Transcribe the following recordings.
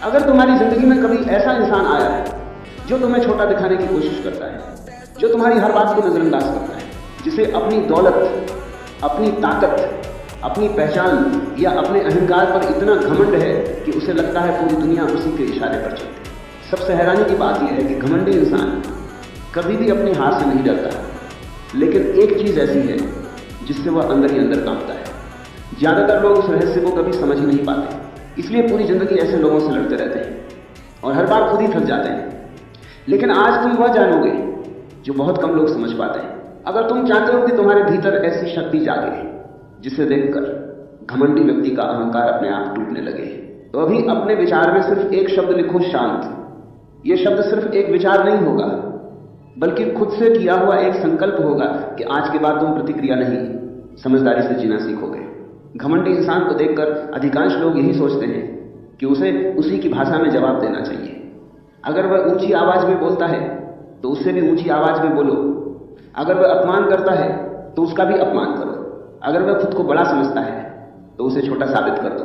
अगर तुम्हारी जिंदगी में कभी ऐसा इंसान आया है जो तुम्हें छोटा दिखाने की कोशिश करता है, जो तुम्हारी हर बात को नजरअंदाज करता है, जिसे अपनी दौलत, अपनी ताकत, अपनी पहचान या अपने अहंकार पर इतना घमंड है कि उसे लगता है पूरी दुनिया उसी के इशारे पर चलती है। सबसे हैरानी की बात यह है कि घमंडी इंसान कभी भी अपनी हार से नहीं डरता, लेकिन एक चीज ऐसी है जिससे वह अंदर ही अंदर कांपता है। ज्यादातर लोग उस रहस्य को कभी समझ ही नहीं पाते, इसलिए पूरी जिंदगी ऐसे लोगों से लड़ते रहते हैं और हर बार खुद ही थक जाते हैं। लेकिन आज तुम वह जानोगे जो बहुत कम लोग समझ पाते हैं। अगर तुम चाहते हो कि तुम्हारे भीतर ऐसी शक्ति जागे जिसे देखकर घमंडी व्यक्ति का अहंकार अपने आप टूटने लगे, तो अभी अपने विचार में सिर्फ एक शब्द लिखो, शांत। यह शब्द सिर्फ एक विचार नहीं होगा, बल्कि खुद से किया हुआ एक संकल्प होगा कि आज के बाद तुम प्रतिक्रिया नहीं, समझदारी से जीना सीखोगे। घमंडी इंसान को देखकर अधिकांश लोग यही सोचते हैं कि उसे उसी की भाषा में जवाब देना चाहिए। अगर वह ऊंची आवाज में बोलता है तो उससे भी ऊंची आवाज में बोलो। अगर वह अपमान करता है तो उसका भी अपमान करो। अगर वह खुद को बड़ा समझता है तो उसे छोटा साबित कर दो।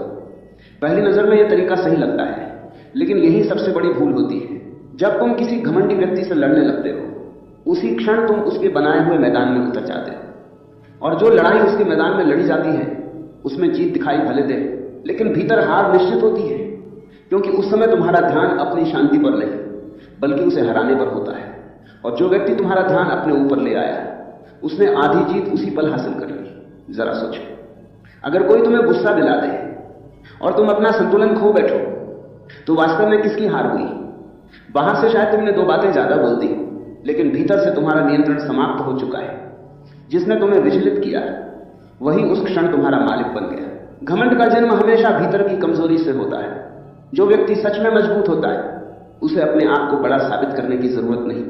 पहली नजर में यह तरीका सही लगता है, लेकिन यही सबसे बड़ी भूल होती है। जब तुम किसी घमंडी व्यक्ति से लड़ने लगते हो, उसी क्षण तुम उसके बनाए हुए मैदान में उतर जाते हो, और जो लड़ाई उसके मैदान में लड़ी जाती है उसमें जीत दिखाई भले दे, लेकिन भीतर हार निश्चित होती है, क्योंकि उस समय तुम्हारा ध्यान अपनी शांति पर नहीं बल्कि उसे हराने पर होता है। और जो व्यक्ति तुम्हारा ध्यान अपने ऊपर ले आया, उसने आधी जीत उसी पल हासिल कर ली। जरा सोचो, अगर कोई तुम्हें गुस्सा दिला दे और तुम अपना संतुलन खो बैठो, तो वास्तव में किसकी हार हुई? बाहर से शायद तुमने दो बातें ज्यादा बोल दी, लेकिन भीतर से तुम्हारा नियंत्रण समाप्त हो चुका है। जिसने तुम्हें विचलित किया वही उस क्षण तुम्हारा मालिक बन गया। घमंड का जन्म हमेशा भीतर की कमजोरी से होता है। जो व्यक्ति सच में मजबूत होता है, उसे अपने आप को बड़ा साबित करने की जरूरत नहीं।